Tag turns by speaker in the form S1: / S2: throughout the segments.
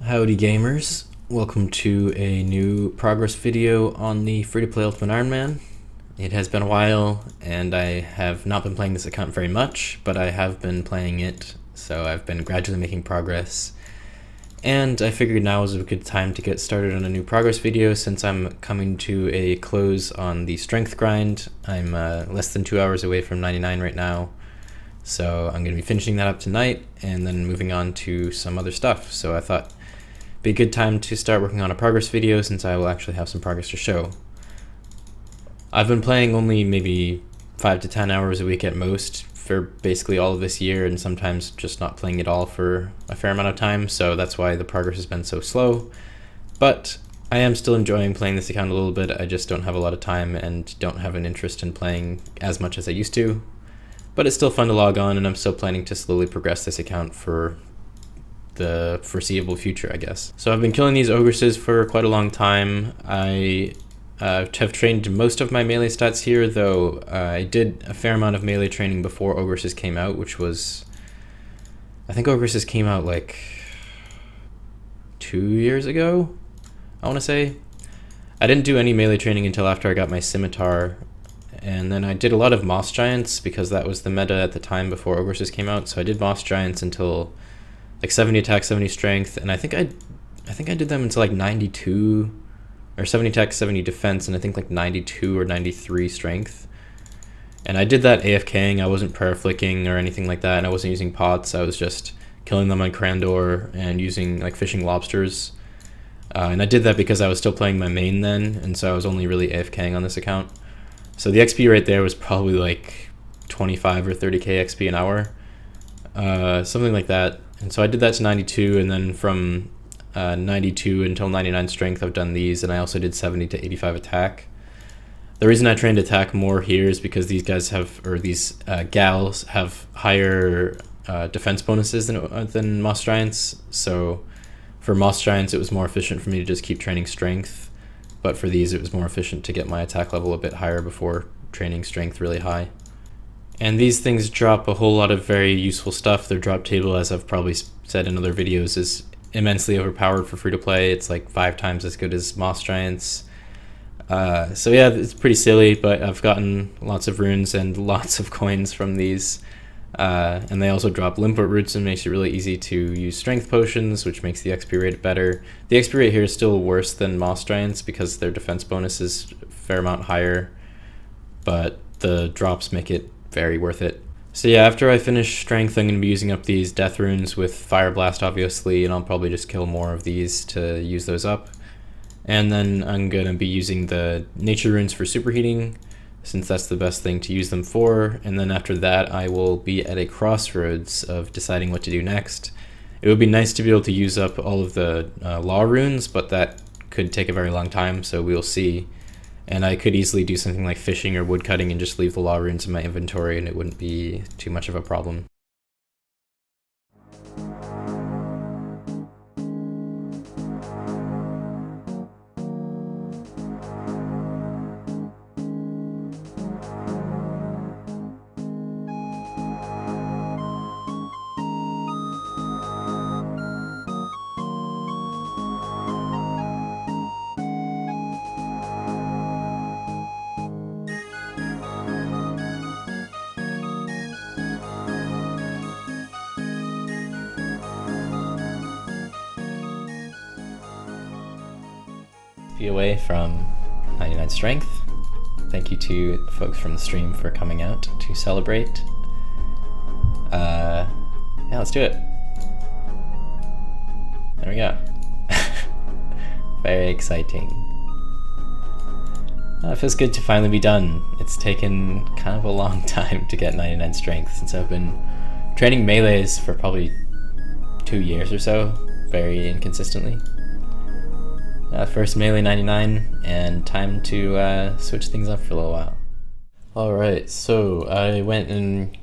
S1: Howdy gamers, welcome to a new progress video on the free-to-play Ultimate Iron Man. It has been a while and I have not been playing this account very much, but I have been playing it, so I've been gradually making progress. And I figured now was a good time to get started on a new progress video since I'm coming to a close on the strength grind. I'm less than 2 hours away from 99 right now. So I'm going to be finishing that up tonight and then moving on to some other stuff. So I thought be a good time to start working on a progress video since I will actually have some progress to show. I've been playing only maybe 5 to 10 hours a week at most for basically all of this year, and sometimes just not playing at all for a fair amount of time, so that's why the progress has been so slow. But I am still enjoying playing this account a little bit. I just don't have a lot of time and don't have an interest in playing as much as I used to. But it's still fun to log on, and I'm still planning to slowly progress this account for the foreseeable future, I guess. So I've been killing these ogresses for quite a long time. I have trained most of my melee stats here, though I did a fair amount of melee training before ogresses came out, which was, I think ogresses came out like 2 years ago, I want to say. I didn't do any melee training until after I got my Scimitar, and then I did a lot of moss giants because that was the meta at the time before ogresses came out. So I did moss giants until like 70 attack, 70 strength, and I think I did them until like 92 or 70 attack, 70 defense, and I think like 92 or 93 strength. And I did that AFKing. I wasn't prayer flicking or anything like that, and I wasn't using pots. I was just killing them on Crandor and using like fishing lobsters. And I did that because I was still playing my main then, and so I was only really AFKing on this account. So the XP rate there was probably like 25 or 30k XP an hour, something like that. And so I did that to 92, and then from 92 until 99 strength I've done these, and I also did 70 to 85 attack. The reason I trained attack more here is because these guys have, or these gals have higher defense bonuses than Moss Giants. So for Moss Giants it was more efficient for me to just keep training strength, but for these it was more efficient to get my attack level a bit higher before training strength really high. And these things drop a whole lot of very useful stuff. Their drop table, as I've probably said in other videos, is immensely overpowered for free-to-play. It's like 5 times as good as Moss Giants. So yeah, it's pretty silly, but I've gotten lots of runes and lots of coins from these. And they also drop Limpet Roots and makes it really easy to use strength potions, which makes the XP rate better. The XP rate here is still worse than Moss Giants because their defense bonus is a fair amount higher, but the drops make it very worth it. So yeah, after I finish strength, I'm going to be using up these death runes with Fire Blast, obviously, and I'll probably just kill more of these to use those up. And then I'm going to be using the nature runes for superheating, since that's the best thing to use them for. And then after that, I will be at a crossroads of deciding what to do next. It would be nice to be able to use up all of the law runes, but that could take a very long time, so we'll see. And I could easily do something like fishing or woodcutting and just leave the law runes in my inventory, and it wouldn't be too much of a problem. Be away from 99 strength. Thank you to the folks from the stream for coming out to celebrate. Yeah, let's do it. There we go. Very exciting. It feels good to finally be done. It's taken kind of a long time to get 99 strength since I've been training melees for probably 2 years or so, very inconsistently. First melee 99, and time to switch things up for a little while. Alright, so I went and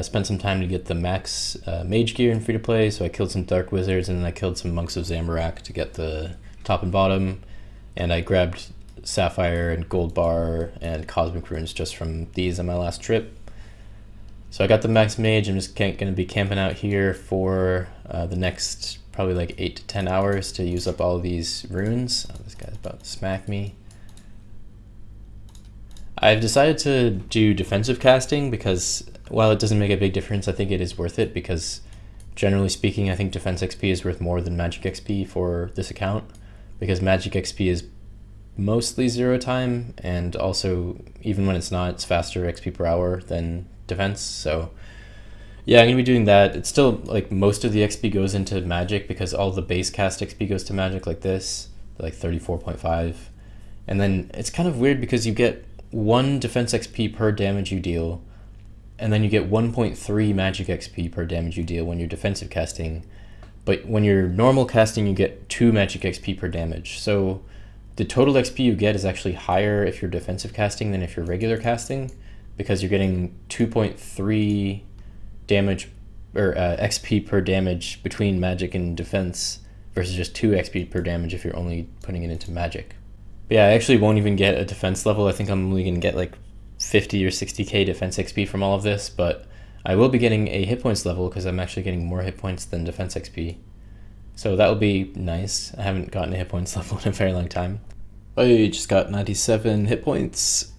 S1: spent some time to get the max mage gear in free-to-play, so I killed some dark wizards and then I killed some monks of Zamorak to get the top and bottom, and I grabbed sapphire and gold bar and cosmic runes just from these on my last trip. So I got the max mage. I'm just going to be camping out here for the next probably like 8 to 10 hours to use up all these runes. Oh, this guy's about to smack me. I've decided to do defensive casting because while it doesn't make a big difference, I think it is worth it because generally speaking, I think defense XP is worth more than magic XP for this account because magic XP is mostly 0 time, and also even when it's not, it's faster XP per hour than defense. So yeah, I'm gonna be doing that. It's still like most of the XP goes into magic because all the base cast XP goes to magic, like this, like 34.5. And then it's kind of weird because you get 1 defense XP per damage you deal, and then you get 1.3 magic XP per damage you deal when you're defensive casting. But when you're normal casting, you get 2 magic XP per damage. So the total XP you get is actually higher if you're defensive casting than if you're regular casting, because you're getting 2.3 damage or XP per damage between magic and defense versus just 2 XP per damage if you're only putting it into magic. But yeah, I actually won't even get a defense level. I think I'm only gonna get like 50 or 60k defense XP from all of this, but I will be getting a hit points level because I'm actually getting more hit points than defense XP. So that will be nice. I haven't gotten a hit points level in a very long time. I just got 97 hit points.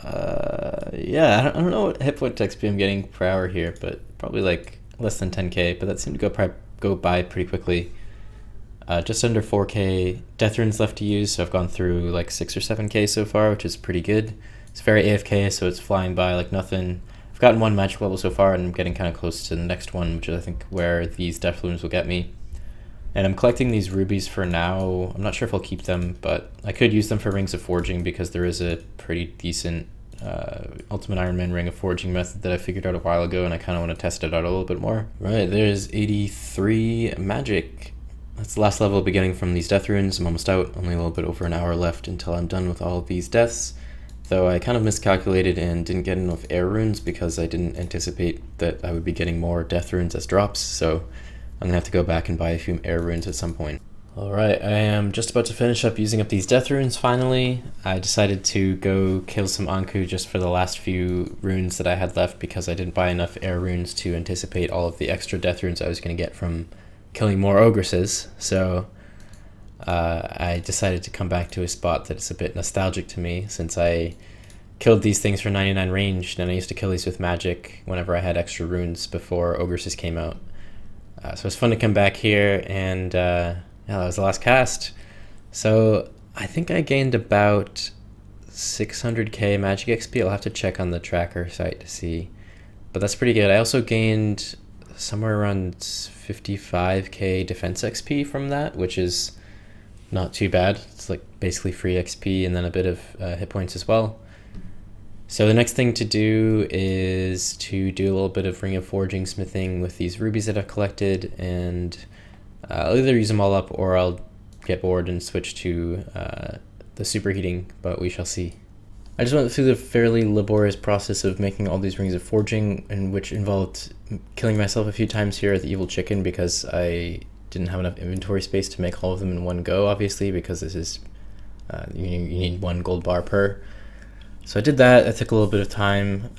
S1: Yeah, I don't know what hit point XP I'm getting per hour here, but probably like less than 10k, but that seemed to go by pretty quickly. Just under 4k death runes left to use, so I've gone through like 6 or 7k so far, which is pretty good. It's very AFK, so it's flying by like nothing. I've gotten 1 magic level so far, and I'm getting kind of close to the next one, which is I think where these death runes will get me. And I'm collecting these rubies for now. I'm not sure if I'll keep them, but I could use them for rings of forging because there is a pretty decent Ultimate Iron Man ring of forging method that I figured out a while ago, and I kind of want to test it out a little bit more. Right, there's 83 magic. That's the last level I'll be getting from these death runes. I'm almost out, only a little bit over an hour left until I'm done with all of these deaths. Though I kind of miscalculated and didn't get enough air runes because I didn't anticipate that I would be getting more death runes as drops, so I'm gonna have to go back and buy a few air runes at some point. Alright, I am just about to finish up using up these death runes finally. I decided to go kill some Anku just for the last few runes that I had left because I didn't buy enough air runes to anticipate all of the extra death runes I was going to get from killing more ogresses. So I decided to come back to a spot that's a bit nostalgic to me since I killed these things for 99 range, and I used to kill these with magic whenever I had extra runes before ogresses came out. So it's fun to come back here, and yeah, that was the last cast. So I think I gained about 600k magic XP. I'll have to check on the tracker site to see, but that's pretty good. I also gained somewhere around 55k defense XP from that, which is not too bad. It's like basically free XP and then a bit of hit points as well. So the next thing to do is to do a little bit of ring of forging smithing with these rubies that I've collected, and I'll either use them all up or I'll get bored and switch to the superheating, but we shall see. I just went through the fairly laborious process of making all these rings of forging, in which involved killing myself a few times here at the Evil Chicken because I didn't have enough inventory space to make all of them in one go, obviously, because this is you need 1 gold bar per. So I did that. It took a little bit of time,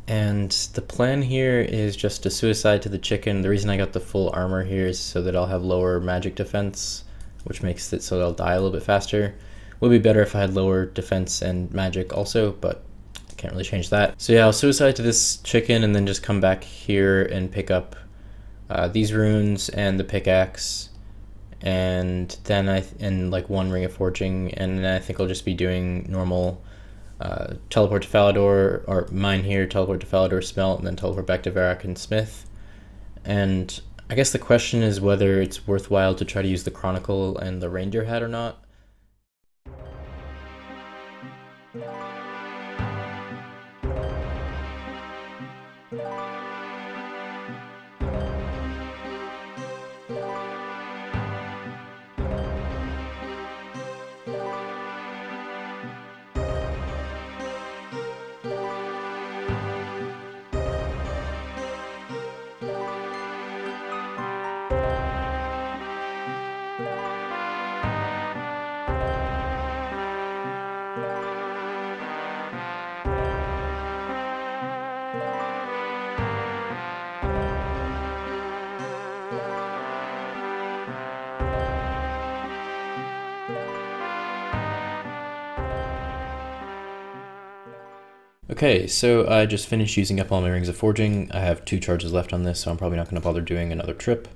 S1: and the plan here is just to suicide to the chicken. The reason I got the full armor here is so that I'll have lower magic defense, which makes it so that I'll die a little bit faster. Would be better if I had lower defense and magic also, but I can't really change that. So yeah, I'll suicide to this chicken and then just come back here and pick up these runes and the pickaxe, and then like 1 ring of forging, and then I think I'll just be doing normal teleport to Falador, or mine here, teleport to Falador, smelt, and then teleport back to Varrock and smith. And I guess the question is whether it's worthwhile to try to use the Chronicle and the reindeer hat or not. Okay, so I just finished using up all my Rings of Forging. I have 2 charges left on this, so I'm probably not going to bother doing another trip.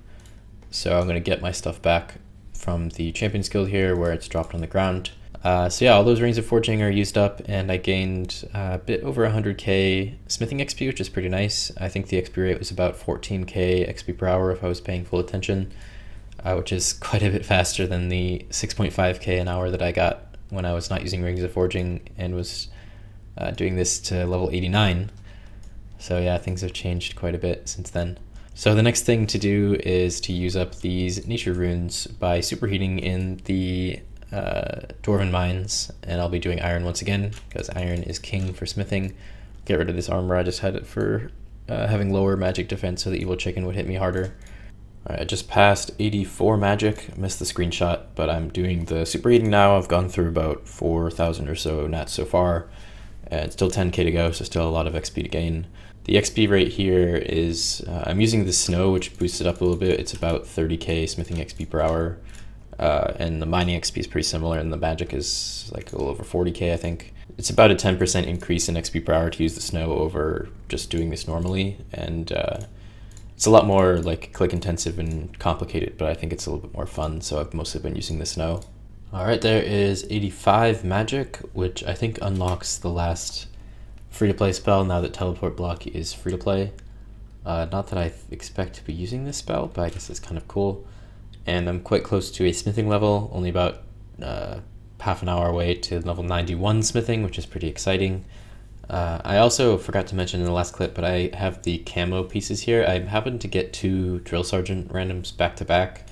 S1: So I'm going to get my stuff back from the Champions Guild here where it's dropped on the ground. So yeah, all those Rings of Forging are used up, and I gained a bit over 100k smithing XP, which is pretty nice. I think the XP rate was about 14k XP per hour if I was paying full attention, which is quite a bit faster than the 6.5k an hour that I got when I was not using Rings of Forging and was doing this to level 89. So yeah, things have changed quite a bit since then. So the next thing to do is to use up these nature runes by superheating in the dwarven mines, and I'll be doing iron once again because iron is king for smithing. Get rid of this armor, I just had it for having lower magic defense so the evil chicken would hit me harder. Alright, I just passed 84 magic, missed the screenshot, but I'm doing the superheating now. I've gone through about 4,000 or so nats so far, and still 10k to go, so still a lot of XP to gain. The XP rate here is, I'm using the snow, which boosts it up a little bit. It's about 30k smithing XP per hour, and the mining XP is pretty similar, and the magic is like a little over 40k, I think. It's about a 10% increase in XP per hour to use the snow over just doing this normally, and it's a lot more like click intensive and complicated, but I think it's a little bit more fun, so I've mostly been using the snow. Alright, there is 85 magic, which I think unlocks the last free-to-play spell now that teleport block is free-to-play. Not that I expect to be using this spell, but I guess it's kind of cool. And I'm quite close to a smithing level, only about half an hour away to level 91 smithing, which is pretty exciting. I also forgot to mention in the last clip, but I have the camo pieces here. I happened to get 2 drill sergeant randoms back to back.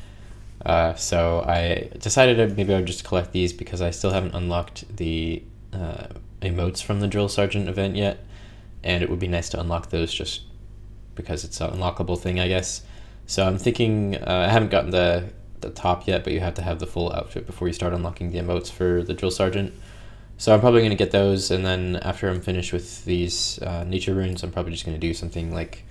S1: So I decided maybe I would just collect these because I still haven't unlocked the emotes from the drill sergeant event yet, and it would be nice to unlock those just because it's an unlockable thing, I guess. So I'm thinking, I haven't gotten the top yet, but you have to have the full outfit before you start unlocking the emotes for the drill sergeant. So I'm probably going to get those, and then after I'm finished with these nature runes, I'm probably just going to do something like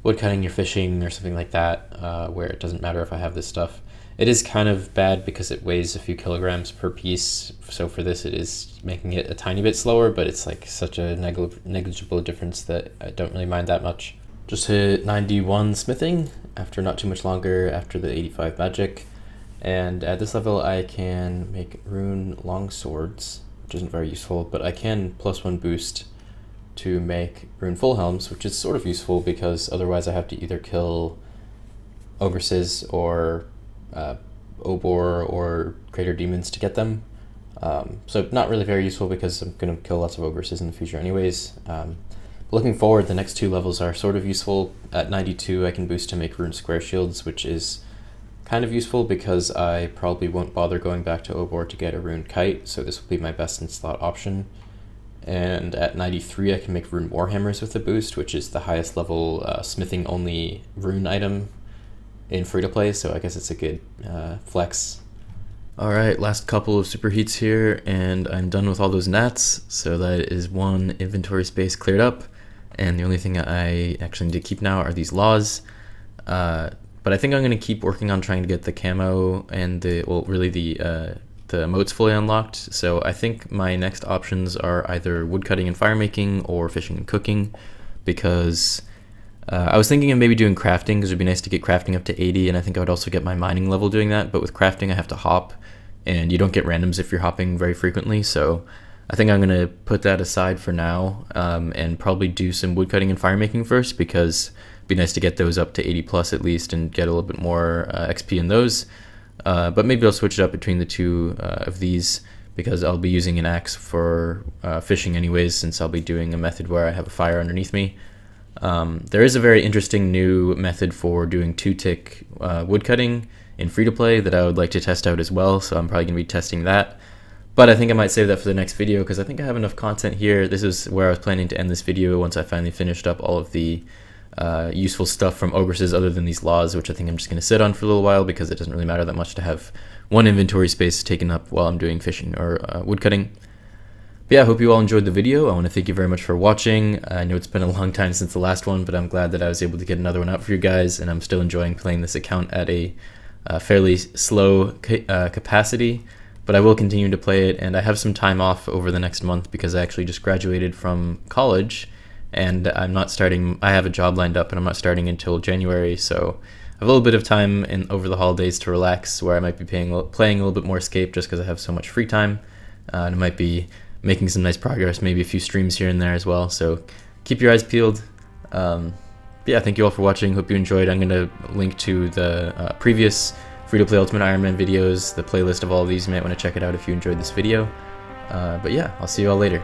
S1: woodcutting or fishing or something like that, where it doesn't matter if I have this stuff. It is kind of bad because it weighs a few kilograms per piece, so for this it is making it a tiny bit slower, but it's like such a negligible difference that I don't really mind that much. Just hit 91 smithing after not too much longer after the 85 magic, and at this level I can make rune long swords, which isn't very useful, but I can +1 boost to make rune full helms, which is sort of useful because otherwise I have to either kill ogresses or Obor or Crater Demons to get them. So not really very useful because I'm going to kill lots of ogresses in the future anyways. Looking forward, the next 2 levels are sort of useful. At 92 I can boost to make rune square shields, which is kind of useful because I probably won't bother going back to Obor to get a rune kite, so this will be my best in slot option. And at 93 I can make rune warhammers with a boost, which is the highest level smithing only rune item in free-to-play, so I guess it's a good flex. Alright, last couple of superheats here, and I'm done with all those nats, so that is 1 inventory space cleared up, and the only thing I actually need to keep now are these laws. But I think I'm going to keep working on trying to get the camo and the emotes fully unlocked, so I think my next options are either woodcutting and firemaking or fishing and cooking, because I was thinking of maybe doing crafting because it would be nice to get crafting up to 80, and I think I would also get my mining level doing that, but with crafting I have to hop, and you don't get randoms if you're hopping very frequently, so I think I'm going to put that aside for now, and probably do some woodcutting and firemaking first, because it'd be nice to get those up to 80 plus at least and get a little bit more XP in those. But maybe I'll switch it up between the 2 of these, because I'll be using an axe for fishing anyways, since I'll be doing a method where I have a fire underneath me. There is a very interesting new method for doing 2-tick woodcutting in free-to-play that I would like to test out as well, so I'm probably going to be testing that. But I think I might save that for the next video because I think I have enough content here. This is where I was planning to end this video once I finally finished up all of the useful stuff from ogresses other than these laws, which I think I'm just going to sit on for a little while because it doesn't really matter that much to have 1 inventory space taken up while I'm doing fishing or woodcutting. But yeah, I hope you all enjoyed the video. I want to thank you very much for watching. I know it's been a long time since the last one, but I'm glad that I was able to get another one out for you guys, and I'm still enjoying playing this account at a fairly slow capacity. but I will continue to play it, and I have some time off over the next month because I actually just graduated from college, and I'm not starting. I have a job lined up, and I'm not starting until January, so I have a little bit of time over the holidays to relax, where I might be playing a little bit more Scape just because I have so much free time, and I might be making some nice progress, maybe a few streams here and there as well. So keep your eyes peeled. Yeah, thank you all for watching. Hope you enjoyed. I'm going to link to the previous free-to-play Ultimate Iron Man videos, the playlist of all of these. You might want to check it out if you enjoyed this video. But yeah, I'll see you all later.